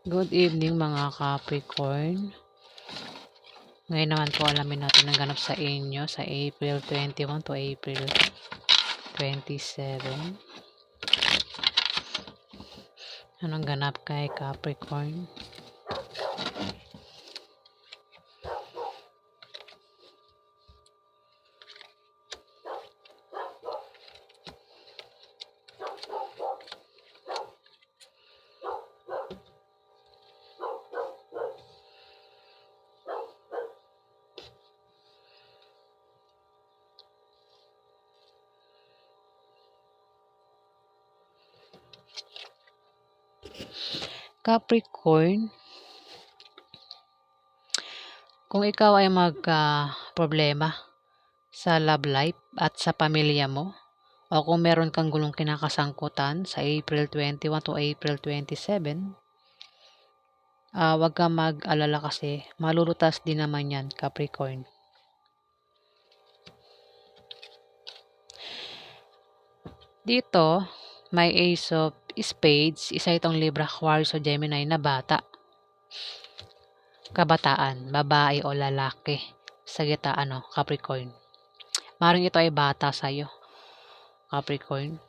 Good evening mga Capricorn. Ngayon naman po alamin natin ang ganap sa inyo sa April 21 to April 27. Anong ganap kay Capricorn? Capricorn, kung ikaw ay problema sa love life at sa pamilya mo, o kung meron kang gulong kinakasangkutan sa April 21 to April 27, wag kang mag-alala kasi malulutas din naman yan, Capricorn. Dito, may Ace of Spades, isa itong Libra, Aquarius o Gemini na bata. Kabataan, babae o lalaki. Sa gita, Capricorn. Maring ito ay bata sa'yo, Capricorn.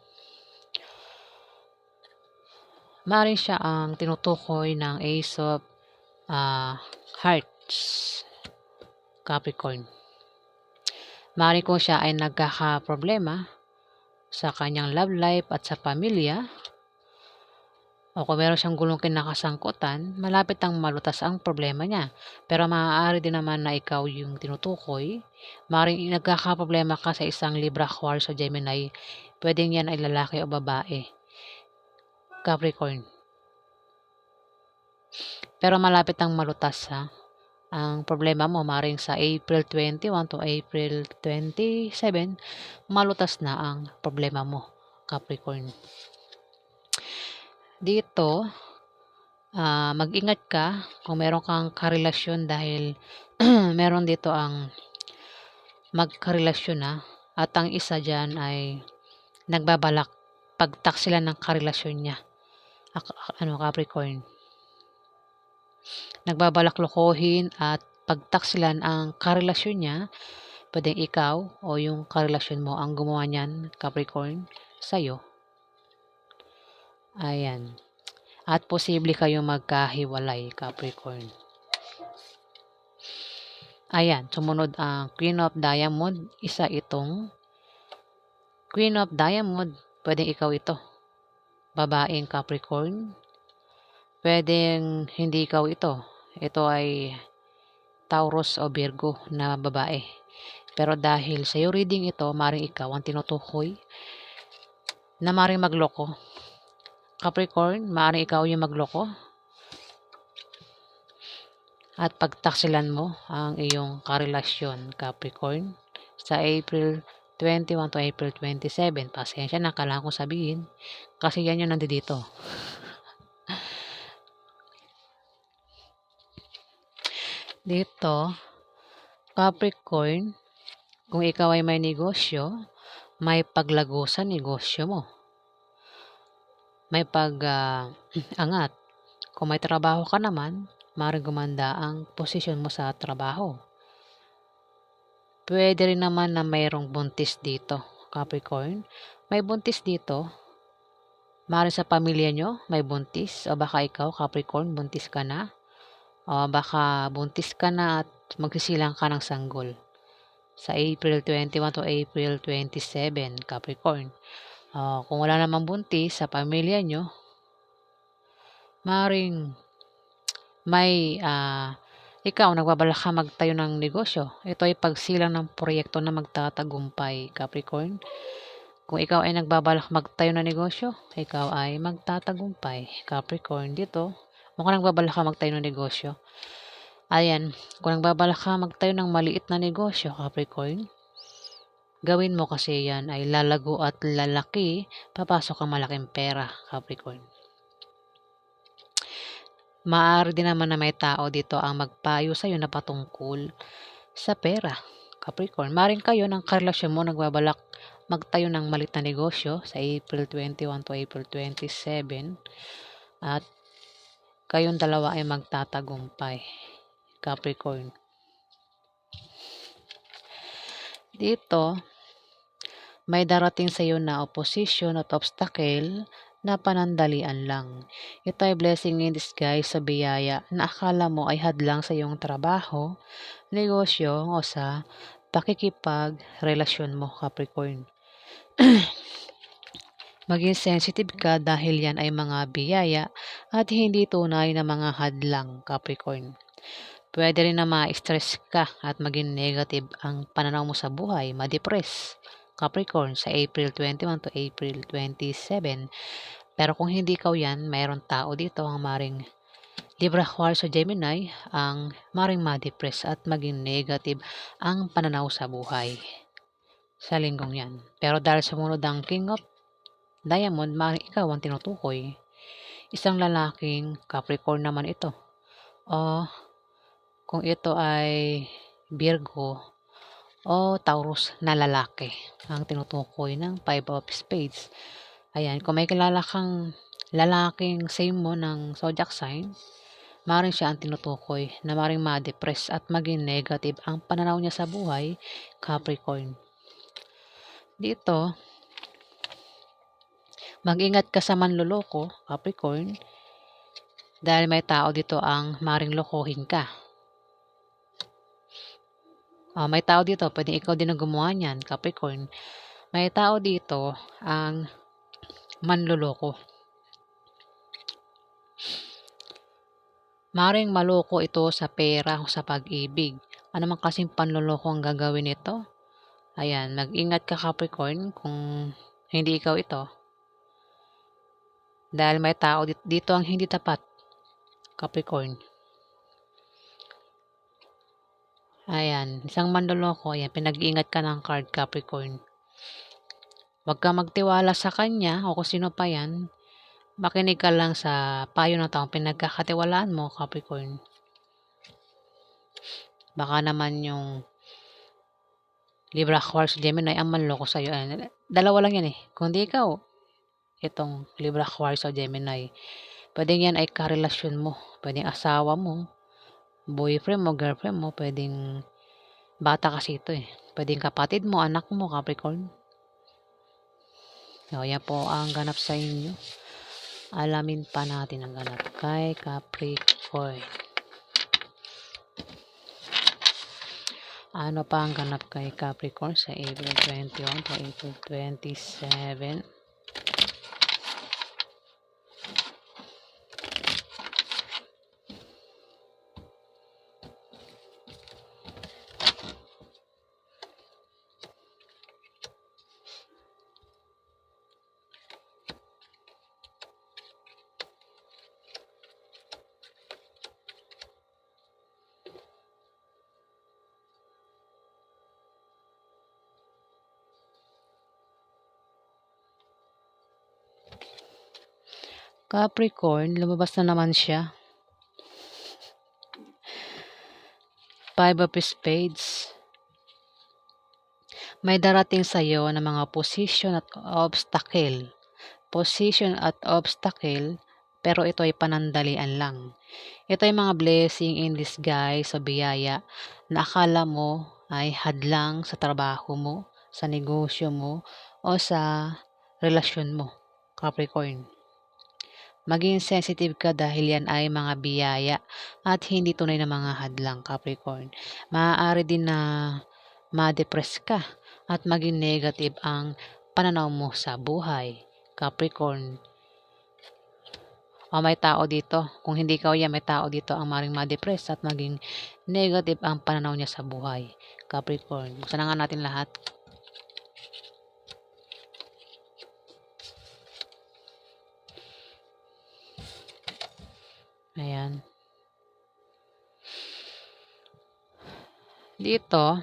Maring siya ang tinutukoy ng Ace of Hearts, Capricorn. Maring kung siya ay nagkakaproblema sa kanyang love life at sa pamilya, o kung meron siyang gulong kinakasangkutan, malapit ang malutas ang problema niya. Pero maaari din naman na ikaw yung tinutukoy. Maring nagkakaproblema ka sa isang Libra, Aquarius o Gemini, pwedeng yan ay lalaki o babae, Capricorn. Pero malapit ang malutas ha. Ang problema mo maring sa April 21 to April 27, malutas na ang problema mo, Capricorn. Dito, mag-ingat ka kung meron kang karelasyon dahil meron dito ang magkarelasyon na at ang isa dyan ay nagbabalak pagtaksilan ng karelasyon niya. Capricorn. Nagbabalak lokohin at pagtaksilan ang karelasyon niya. Pwedeng ikaw o yung karelasyon mo ang gumawa niyan, Capricorn, sa'yo. Ayan. At posible kayong magkahiwalay, Capricorn. Ayan, sumunod ang Queen of Diamond. Isa itong Queen of Diamond. Pwedeng ikaw ito. Babaeng Capricorn. Pwedeng hindi ikaw ito. Ito ay Taurus o Virgo na babae. Pero dahil sa iyo reading ito, maring ikaw ang tinutukoy na maring magloko. Capricorn, maring ikaw yung magloko at pagtaksilan mo ang iyong karelasyon, Capricorn, sa April 21 to April 27. Pasensya na, kailangan kong sabihin kasi yan yung nandito. Dito, Capricorn, kung ikaw ay may negosyo, may paglago sa negosyo mo. May pag-angat. Kung may trabaho ka naman, maaaring gumanda ang posisyon mo sa trabaho. Pwede rin naman na mayroong buntis dito, Capricorn. May buntis dito. Maaaring sa pamilya nyo, may buntis. O baka ikaw, Capricorn, buntis ka na. O baka buntis ka na at magsisilang ka ng sanggol. Sa April 21 to April 27, Capricorn. Kung wala namang buntis sa pamilya nyo, maaaring may ikaw nagbabalak ka magtayo ng negosyo. Ito ay pagsilang ng proyekto na magtatagumpay, Capricorn. Kung ikaw ay nagbabalak magtayo ng negosyo, ikaw ay magtatagumpay, Capricorn. Dito, kung nagbabalak ka magtayo ng negosyo, ayan, kung nagbabalak ka magtayo ng maliit na negosyo, Capricorn, gawin mo kasi yan ay lalago at lalaki, papasok ang malaking pera, Capricorn. Maaari din naman na may tao dito ang magpayo sa iyo na patungkol sa pera, Capricorn. Maring kayo ng karelasyon mo nagbabalak magtayo ng maliit na negosyo sa April 21 to April 27 at kayong dalawa ay magtatagumpay, Capricorn. Dito, may darating sa iyo na opposition at obstacle na panandalian lang. Ito ay blessing in disguise sa biyaya na akala mo ay hadlang sa iyong trabaho, negosyo o sa pakikipagrelasyon mo, Capricorn. Maging sensitive ka dahil yan ay mga biyaya at hindi tunay na mga hadlang, Capricorn. Pwede rin na ma-stress ka at maging negative ang pananaw mo sa buhay, ma-depress, Capricorn, sa April 21 to April 27. Pero kung hindi ikaw yan, mayroon tao dito ang maring Libra, Aquarius o Gemini ang maring ma-depress at maging negative ang pananaw sa buhay sa linggong yan. Pero dahil sumunod ang King of Diamond, maring ikaw ang tinutukoy. Isang lalaking Capricorn naman ito. O kung ito ay Virgo o Taurus na lalaki ang tinutukoy ng Five of Spades. Ayan, kung may kilala kang lalaking same mo ng zodiac sign, maring siya ang tinutukoy na maring ma-depress at maging negative ang pananaw niya sa buhay, Capricorn. Dito, mag-ingat ka sa manloloko, Capricorn, dahil may tao dito ang maring lokohin ka. May tao dito, pwede ikaw din ang gumawa niyan, Capricorn. May tao dito ang manloloko. Maring maloko ito sa pera o sa pag-ibig. Ano man kasing panloloko ang gagawin nito? Ayan, mag-ingat ka, Capricorn, kung hindi ikaw ito. Dahil may tao dito ang hindi tapat, Capricorn. Ayan, isang manloloko, ayan, pinag-iingat ka ng card, Capricorn. Huwag ka magtiwala sa kanya o kung sino pa yan. Makinig ka lang sa payo ng taong pinagkakatiwalaan mo, Capricorn. Baka naman yung Libra, Aquarius, Gemini ang manloko sa'yo. Dalawa lang yan eh. Kung di ikaw, itong Libra, Aquarius, o Gemini. Pwedeng yan ay karelasyon mo. Pwedeng asawa mo, boyfriend mo, girlfriend mo. Pwedeng bata kasi ito eh. Pwedeng kapatid mo, anak mo, Capricorn. So, yan po ang ganap sa inyo. Alamin pa natin ang ganap kay Capricorn. Ano pa ang ganap kay Capricorn sa April 21 to April 27? Capricorn, lumabas na naman siya. Five of Spades. May darating sa iyo na mga position at obstacle. Position at obstacle, pero ito ay panandalian lang. Ito ay mga blessing in disguise o biyaya na akala mo ay hadlang sa trabaho mo, sa negosyo mo, o sa relasyon mo, Capricorn. Maging sensitive ka dahil yan ay mga biyaya at hindi tunay na mga hadlang, Capricorn. Maaari din na ma-depress ka at maging negative ang pananaw mo sa buhay, Capricorn. O may tao dito, kung hindi ikaw yan, may tao dito ang maring ma-depress at maging negative ang pananaw niya sa buhay, Capricorn. Buksan na nga natin lahat. Ayan. Dito,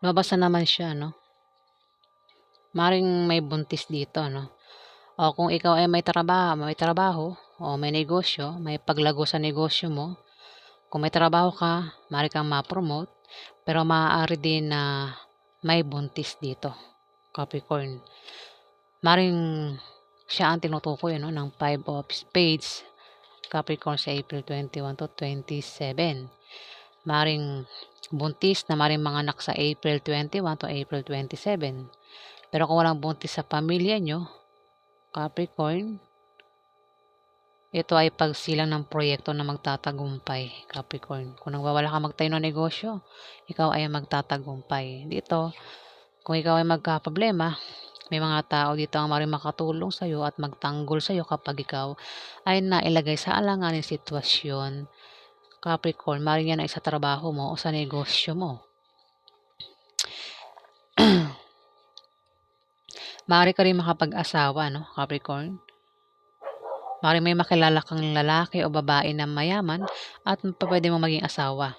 lumabas na naman siya, no? Maring may buntis dito, no? O kung ikaw ay may trabaho, o may negosyo, may paglago sa negosyo mo, kung may trabaho ka, maaari kang ma-promote, pero maaari din na may buntis dito. Capricorn. Maring siya ang tinutukoy ano, ng 5 of Spades, Capricorn sa April 21 to 27. Maring buntis na maring manganak sa April 21 to April 27. Pero kung walang buntis sa pamilya nyo, Capricorn, ito ay pagsilang ng proyekto na magtatagumpay, Capricorn. Kung nagwawala ka magtayo ng negosyo, ikaw ay magtatagumpay. Dito, kung ikaw ay magkaproblema, may mga tao dito ang maring makatulong sa iyo at magtanggol sa iyo kapag ikaw ay nailagay sa alanganing sitwasyon. Capricorn, maring yan ay sa trabaho mo o sa negosyo mo. Maaari ka rin makapag-asawa, no, Capricorn? Maaari may makilala kang lalaki o babae na mayaman at pwede mo maging asawa.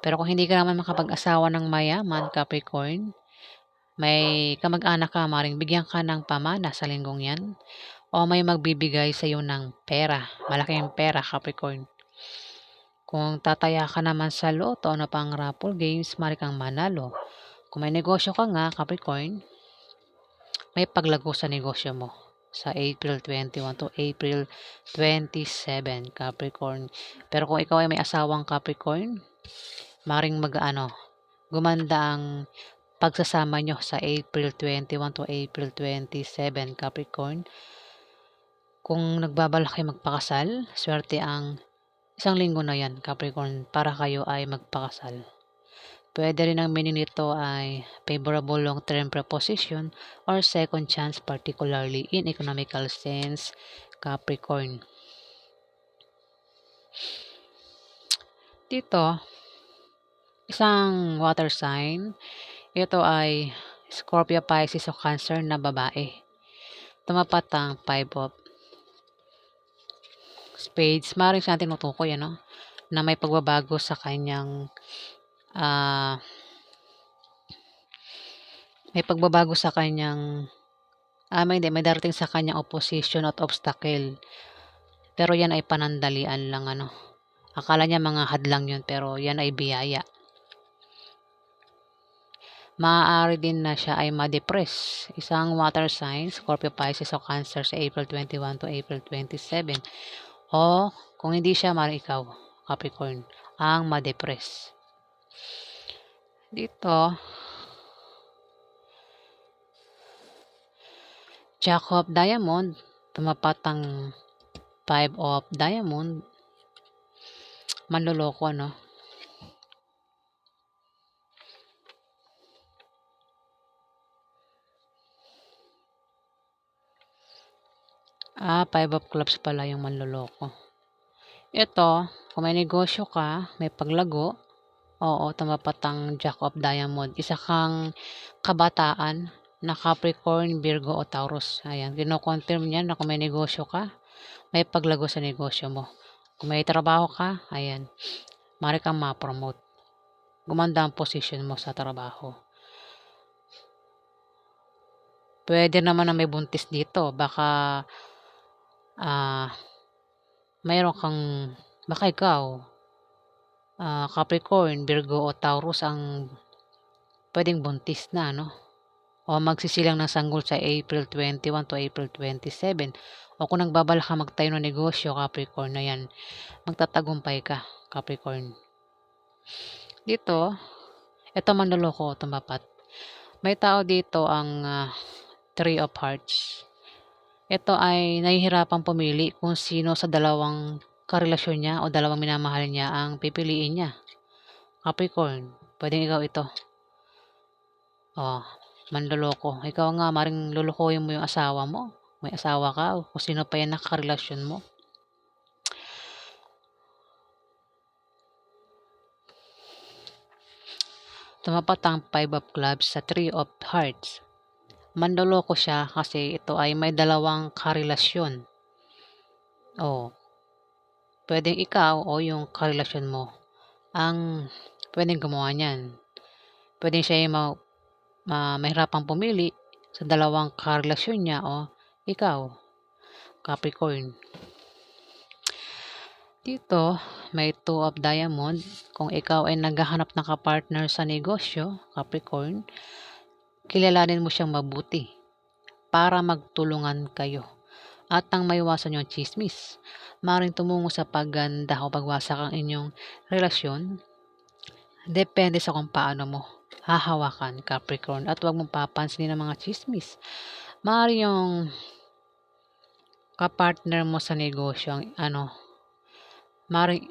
Pero kung hindi ka naman makapag-asawa ng mayaman, Capricorn, may kamag-anak ka, maring bigyan ka ng pamana sa linggong yan. O may magbibigay sa iyo ng pera, malaking pera, Capricorn. Kung tataya ka naman sa loto o pang raffle games, maaari kang manalo. Kung may negosyo ka nga, Capricorn, may paglago sa negosyo mo sa April 21 to April 27, Capricorn. Pero kung ikaw ay may asawang Capricorn, maring gumanda ang pagsasama nyo sa April 21 to April 27, Capricorn. Kung nagbabalak kayo magpakasal, swerte ang isang linggo na yan, Capricorn, para kayo ay magpakasal. Pwede rin ang meaning nito ay favorable long-term proposition or second chance, particularly in economical sense, Capricorn. Dito, isang water sign, ito ay Scorpio, Pisces o Cancer na babae. Tumapat ang 5 of Spades. Maaaring siya tinutukoy, ano, na may pagbabago sa kanyang may darating sa kanyang opposition at obstacle. Pero yan ay panandalian lang, ano. Akala niya mga hadlang yun, pero yan ay biyaya. Maaari din na siya ay ma-depress. Isang water sign, Scorpio, Pisces o Cancer sa April 21 to April 27. O kung hindi siya, maaaring ikaw, Capricorn, ang ma-depress. Dito, Jack of Diamond, tumapat ang 5 of Diamond. Manloloko, no? Five of Clubs pala yung manloloko. Ito, kung may negosyo ka, may paglago, oo, tumapat ang Jack of Diamond. Isa kang kabataan na Capricorn, Virgo o Taurus. Ayan, kino-confirm niyan na kung may negosyo ka, may paglago sa negosyo mo. Kung may trabaho ka, ayan, maaari kang ma-promote. Gumanda ang position mo sa trabaho. Pwede naman na may buntis dito. Baka baka ikaw, Capricorn, Virgo o Taurus ang pwedeng buntis na, no? O magsisilang ng sanggol sa April 21 to April 27. O kung nagbabalak ka magtayo ng negosyo, Capricorn, na yan, magtatagumpay ka, Capricorn. Dito, ito manloloko, tumapat. May tao dito ang 3 of Hearts. Ito ay nahihirapang pumili kung sino sa dalawang karelasyon niya o dalawang minamahal niya ang pipiliin niya. Capricorn, pwedeng ikaw ito. Manloloko. Ikaw nga, maring lulukoyin mo yung asawa mo. May asawa ka o kung sino pa yan nakarelasyon mo. Tumapat ang 5 of Clubs sa 3 of Hearts. Manloloko siya kasi ito ay may dalawang karelasyon. Pwedeng ikaw o yung karelasyon mo ang pwedeng gumawa niyan. Pwedeng siya yung mahirapang pumili sa dalawang karelasyon niya o ikaw, Capricorn. Dito, may 2 of Diamond. Kung ikaw ay naghahanap ng kapartner sa negosyo, Capricorn, kilalanin mo siyang mabuti para magtulungan kayo. At nang maiwasan yung chismis, maaaring tumungo sa pagganda o pagwasak ang inyong relasyon. Depende sa kung paano mo hahawakan, Capricorn, at huwag mong papansinin ang mga chismis. Maaaring yung kapartner mo sa negosyo ang maaaring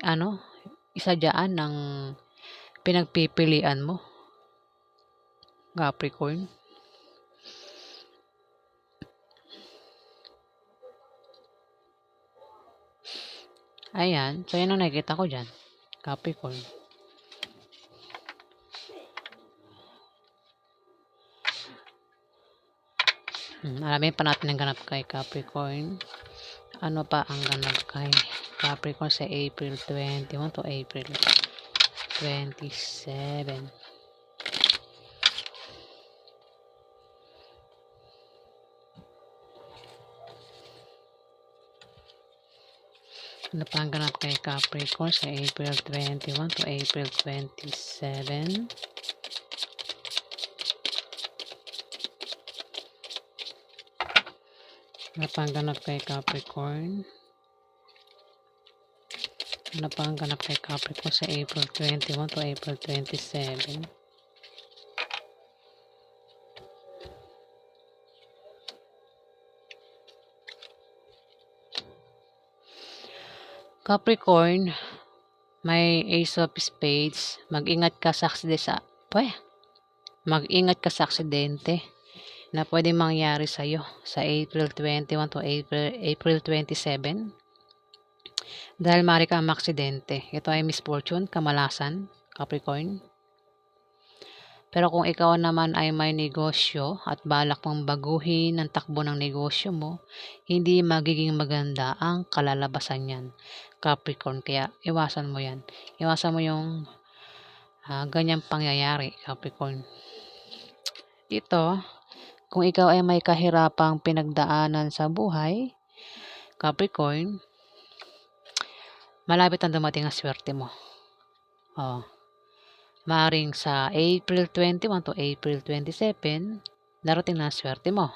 isa dyan ng pinagpipilian mo, Capricorn. Ayan, so yan ang nakikita ko dyan, Capricorn. Alamin pa natin ang ganap kay Capricorn. Ano pa ang ganap kay Capricorn sa April 21 to April 27? Ano pa ang ganap kay Capricorn sa April 21 to April 27? Ano pa ang ganap kay Capricorn? Ano pa ang ganap kay Capricorn sa April 21 to April 27? Capricorn, may Ace of Spades. Mag-ingat ka sa aksidente na pwedeng mangyari sa'yo sa April 21 to April 27. Dahil maaari kang maksidente. Ito ay misfortune, kamalasan, Capricorn. Pero kung ikaw naman ay may negosyo at balak mong baguhin ang takbo ng negosyo mo, hindi magiging maganda ang kalalabasan niyan, Capricorn. Kaya iwasan mo yan. Iwasan mo yung ganyang pangyayari, Capricorn. Ito, kung ikaw ay may kahirapang pinagdaanan sa buhay, Capricorn, malapit ang dumating ang swerte mo. Maaring sa April 21 to April 27, darating na ang swerte mo.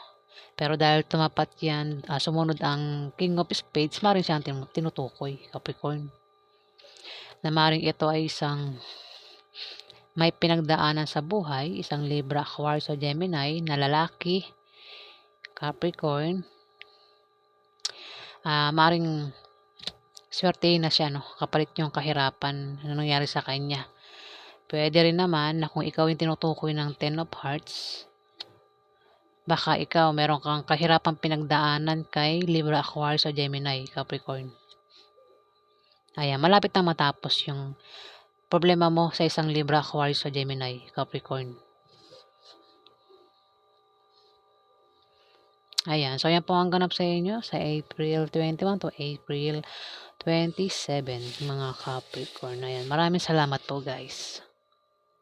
Pero dahil tumapat yan, sumunod ang King of Spades, maaring siya ang tinutukoy, Capricorn. Na maaring ito ay isang may pinagdaanan sa buhay, isang Libra, Aquarius o Gemini na lalaki, Capricorn. Maaring swerte na siya, kapalit yung kahirapan na nangyari sa kanya. Pwede rin naman na kung ikaw yung tinutukoy ng Ten of Hearts, baka ikaw meron kang kahirapang pinagdaanan kay Libra, Aquarius o Gemini, Capricorn. Ayan, malapit na matapos yung problema mo sa isang Libra, Aquarius o Gemini, Capricorn. Ayan, so yan po ang ganap sa inyo sa April 21 to April 27, mga Capricorn. Ayan, maraming salamat po guys.